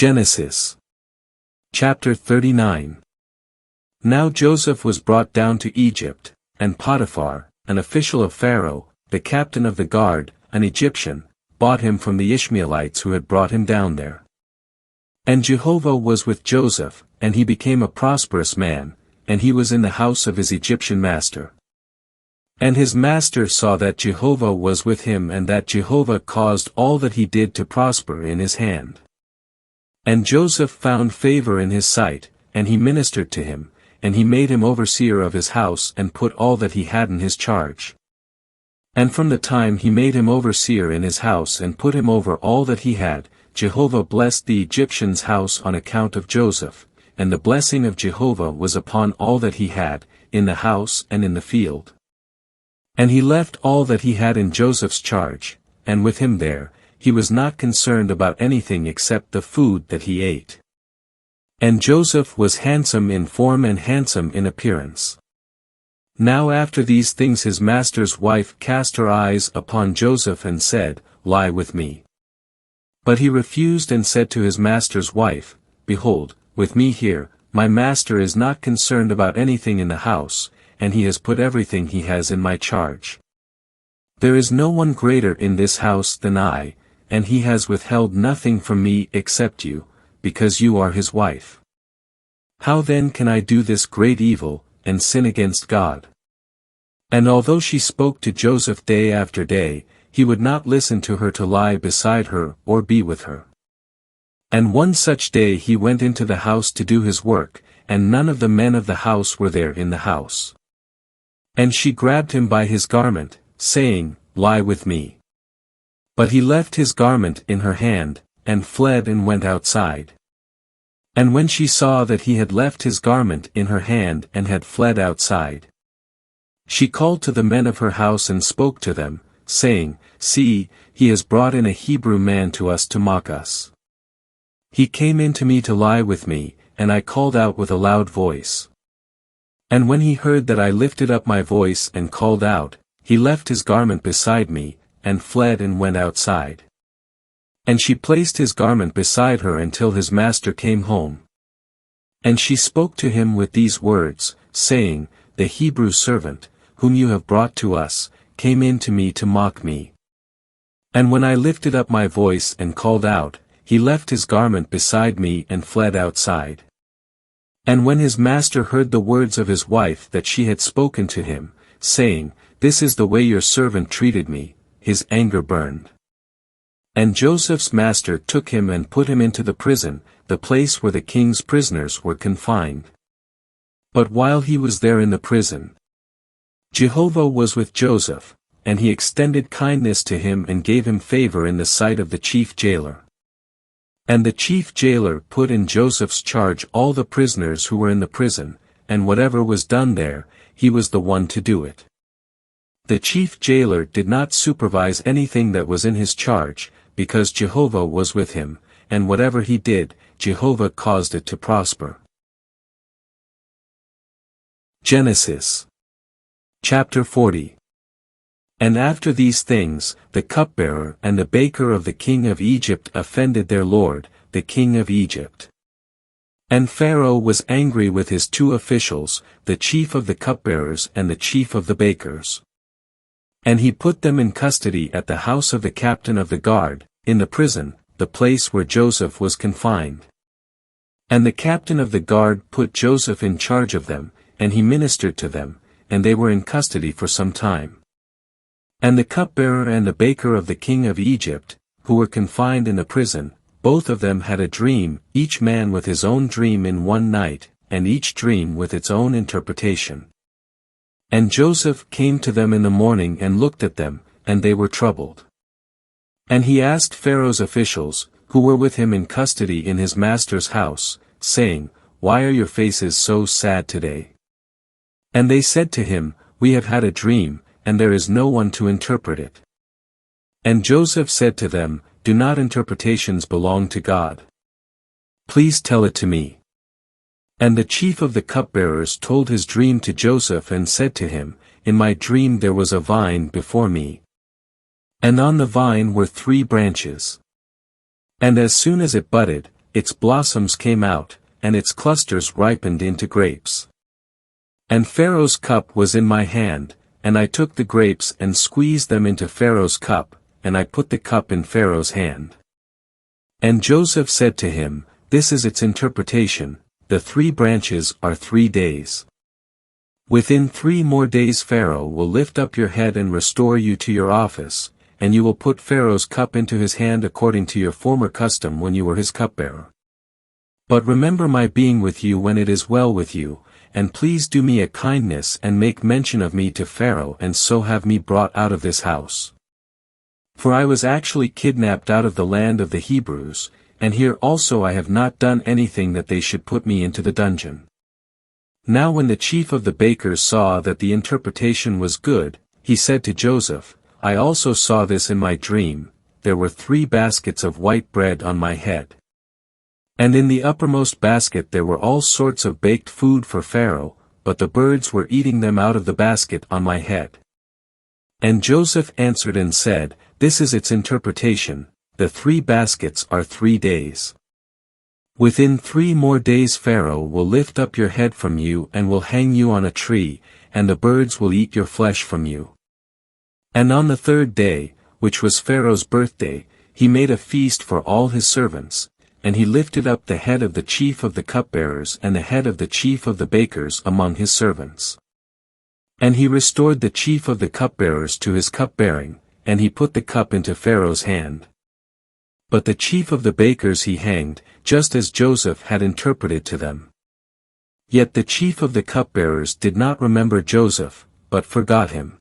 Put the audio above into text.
Genesis. Chapter 39. Now Joseph was brought down to Egypt, and Potiphar, an official of Pharaoh, the captain of the guard, an Egyptian, bought him from the Ishmaelites who had brought him down there. And Jehovah was with Joseph, and he became a prosperous man, and he was in the house of his Egyptian master. And his master saw that Jehovah was with him and that Jehovah caused all that he did to prosper in his hand. And Joseph found favor in his sight, and he ministered to him, and he made him overseer of his house and put all that he had in his charge. And from the time he made him overseer in his house and put him over all that he had, Jehovah blessed the Egyptian's house on account of Joseph, and the blessing of Jehovah was upon all that he had, in the house and in the field. And he left all that he had in Joseph's charge, and with him there, he was not concerned about anything except the food that he ate. And Joseph was handsome in form and handsome in appearance. Now after these things his master's wife cast her eyes upon Joseph and said, "Lie with me." But he refused and said to his master's wife, "Behold, with me here, my master is not concerned about anything in the house, and he has put everything he has in my charge. There is no one greater in this house than I, and he has withheld nothing from me except you, because you are his wife. How then can I do this great evil, and sin against God?" And although she spoke to Joseph day after day, he would not listen to her to lie beside her or be with her. And one such day he went into the house to do his work, and none of the men of the house were there in the house. And she grabbed him by his garment, saying, "Lie with me." But he left his garment in her hand, and fled and went outside. And when she saw that he had left his garment in her hand and had fled outside, she called to the men of her house and spoke to them, saying, "See, he has brought in a Hebrew man to us to mock us. He came in to me to lie with me, and I called out with a loud voice. And when he heard that I lifted up my voice and called out, he left his garment beside me, and fled and went outside." And she placed his garment beside her until his master came home. And she spoke to him with these words, saying, "The Hebrew servant, whom you have brought to us, came in to me to mock me. And when I lifted up my voice and called out, he left his garment beside me and fled outside." And when his master heard the words of his wife that she had spoken to him, saying, "This is the way your servant treated me," his anger burned. And Joseph's master took him and put him into the prison, the place where the king's prisoners were confined. But while he was there in the prison, Jehovah was with Joseph, and he extended kindness to him and gave him favor in the sight of the chief jailer. And the chief jailer put in Joseph's charge all the prisoners who were in the prison, and whatever was done there, he was the one to do it. The chief jailer did not supervise anything that was in his charge, because Jehovah was with him, and whatever he did, Jehovah caused it to prosper. Genesis. Chapter 40. And after these things, the cupbearer and the baker of the king of Egypt offended their lord, the king of Egypt. And Pharaoh was angry with his two officials, the chief of the cupbearers and the chief of the bakers. And he put them in custody at the house of the captain of the guard, in the prison, the place where Joseph was confined. And the captain of the guard put Joseph in charge of them, and he ministered to them, and they were in custody for some time. And the cupbearer and the baker of the king of Egypt, who were confined in the prison, both of them had a dream, each man with his own dream in one night, and each dream with its own interpretation. And Joseph came to them in the morning and looked at them, and they were troubled. And he asked Pharaoh's officials, who were with him in custody in his master's house, saying, "Why are your faces so sad today?" And they said to him, "We have had a dream, and there is no one to interpret it." And Joseph said to them, "Do not interpretations belong to God? Please tell it to me." And the chief of the cupbearers told his dream to Joseph and said to him, "In my dream there was a vine before me. And on the vine were 3 branches. And as soon as it budded, its blossoms came out, and its clusters ripened into grapes. And Pharaoh's cup was in my hand, and I took the grapes and squeezed them into Pharaoh's cup, and I put the cup in Pharaoh's hand. And Joseph said to him, This is its interpretation, the 3 branches are 3 days. Within 3 more days Pharaoh will lift up your head and restore you to your office, and you will put Pharaoh's cup into his hand according to your former custom when you were his cupbearer. But remember my being with you when it is well with you, and please do me a kindness and make mention of me to Pharaoh and so have me brought out of this house. For I was actually kidnapped out of the land of the Hebrews, and here also I have not done anything that they should put me into the dungeon. Now when the chief of the bakers saw that the interpretation was good, he said to Joseph, I also saw this in my dream, there were 3 baskets of white bread on my head. And in the uppermost basket there were all sorts of baked food for Pharaoh, but the birds were eating them out of the basket on my head. And Joseph answered and said, This is its interpretation, the 3 baskets are 3 days. Within 3 more days Pharaoh will lift up your head from you and will hang you on a tree, and the birds will eat your flesh from you. And on the 3rd day, which was Pharaoh's birthday, he made a feast for all his servants, and he lifted up the head of the chief of the cupbearers and the head of the chief of the bakers among his servants. And he restored the chief of the cupbearers to his cupbearing, and he put the cup into Pharaoh's hand. But the chief of the bakers he hanged, just as Joseph had interpreted to them. Yet the chief of the cupbearers did not remember Joseph, but forgot him.